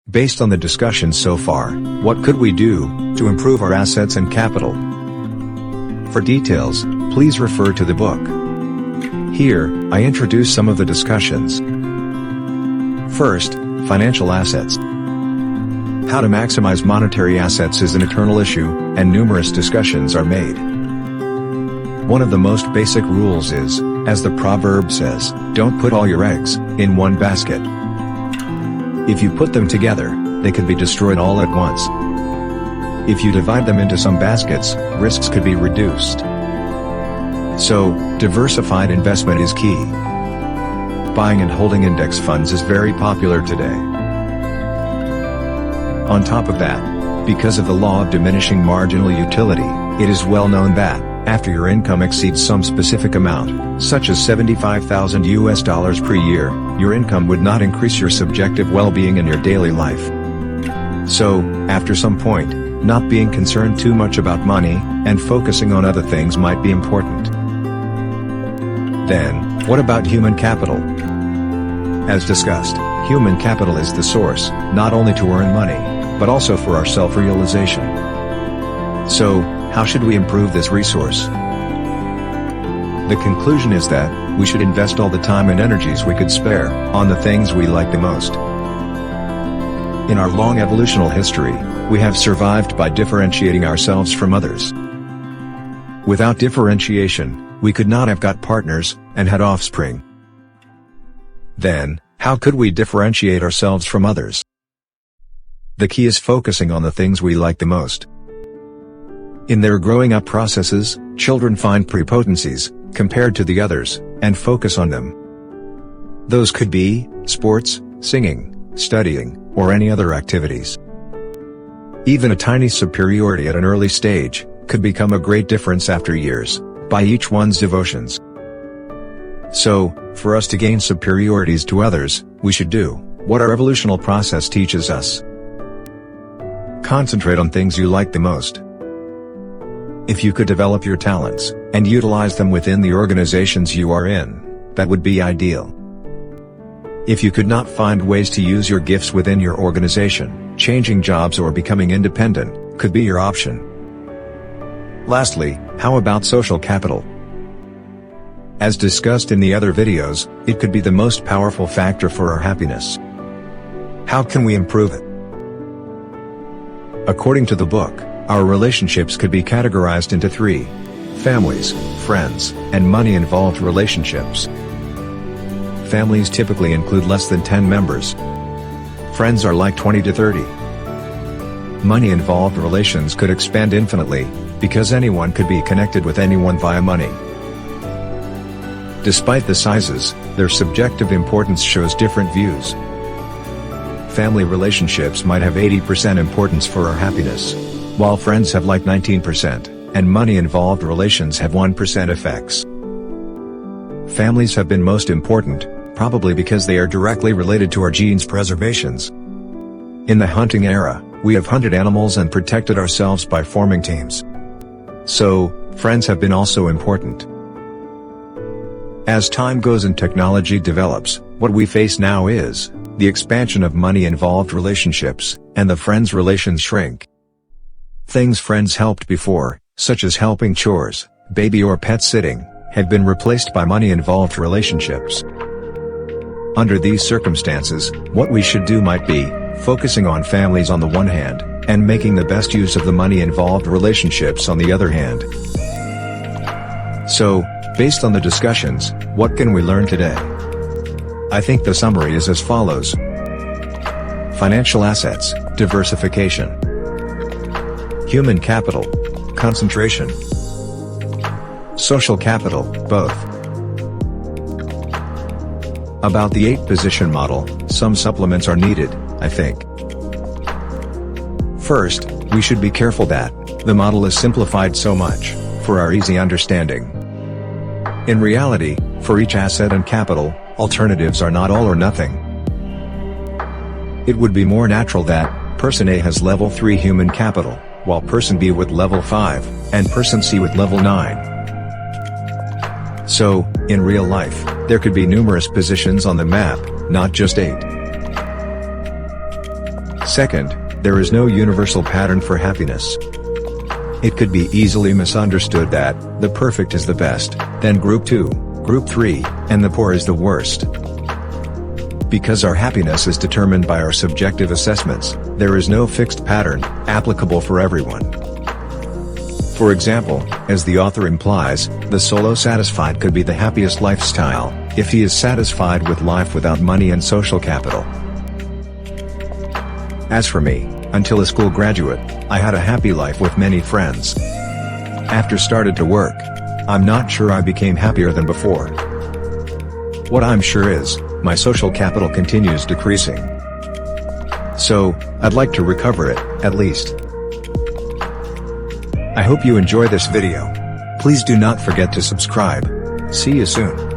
Based on the discussion so far, what could we do to improve our assets and capital? For details, please refer to the book. Here, I introduce some of the discussions. First, financial assets. How to maximize monetary assets is an eternal issue, and numerous discussions are made. One of the most basic rules is, as the proverb says, don't put all your eggs in one basket. If you put them together, they could be destroyed all at once. If you divide them into some baskets, risks could be reduced. So, diversified investment is key. Buying and holding index funds is very popular today. On top of that, because of the law of diminishing marginal utility, it is well known that, after your income exceeds some specific amount, such as $75,000 per year, your income would not increase your subjective well-being in your daily life. So, after some point, not being concerned too much about money, and focusing on other things might be important. Then, what about human capital? As discussed, human capital is the source, not only to earn money, but also for our self-realization. So, how should we improve this resource? The conclusion is that, we should invest all the time and energies we could spare, on the things we like the most. In our long evolutional history, we have survived by differentiating ourselves from others. Without differentiation, we could not have got partners, and had offspring. Then, how could we differentiate ourselves from others? The key is focusing on the things we like the most. In their growing up processes, children find prepotencies, compared to the others, and focus on them. Those could be, sports, singing, studying, or any other activities. Even a tiny superiority at an early stage, could become a great difference after years, by each one's devotions. So, for us to gain superiorities to others, we should do what our evolutional process teaches us. Concentrate on things you like the most. If you could develop your talents, and utilize them within the organizations you are in, that would be ideal. If you could not find ways to use your gifts within your organization, changing jobs or becoming independent, could be your option. Lastly, how about social capital? As discussed in the other videos, it could be the most powerful factor for our happiness. How can we improve it? According to the book, our relationships could be categorized into 3: families, friends, and money-involved relationships. Families typically include less than 10 members. Friends are like 20 to 30. Money-involved relations could expand infinitely, because anyone could be connected with anyone via money. Despite the sizes, their subjective importance shows different views. Family relationships might have 80% importance for our happiness, while friends have like 19%, and money-involved relations have 1% effects. Families have been most important, probably because they are directly related to our genes' preservations. In the hunting era, we have hunted animals and protected ourselves by forming teams. So, friends have been also important. As time goes and technology develops, what we face now is the expansion of money-involved relationships, and the friends' relations shrink. Things friends helped before, such as helping chores, baby or pet sitting, have been replaced by money-involved relationships. Under these circumstances, what we should do might be focusing on families on the one hand, and making the best use of the money-involved relationships on the other hand. So, based on the discussions, what can we learn today? I think the summary is as follows. Financial assets, diversification. Human capital, concentration. Social capital, both. About the 8-position model, some supplements are needed, I think. First, we should be careful that the model is simplified so much for our easy understanding. In reality, for each asset and capital, alternatives are not all or nothing. It would be more natural that person A has level 3 human capital, while person B with level 5, and person C with level 9. So, in real life, there could be numerous positions on the map, not just 8. Second, there is no universal pattern for happiness. It could be easily misunderstood that the perfect is the best, then group 2, group 3, and the poor is the worst. Because our happiness is determined by our subjective assessments, there is no fixed pattern applicable for everyone. For example, as the author implies, the solo satisfied could be the happiest lifestyle, if he is satisfied with life without money and social capital. As for me, until a school graduate, I had a happy life with many friends. After started to work, I'm not sure I became happier than before. What I'm sure is, my social capital continues decreasing. So, I'd like to recover it, at least. I hope you enjoy this video. Please do not forget to subscribe. See you soon.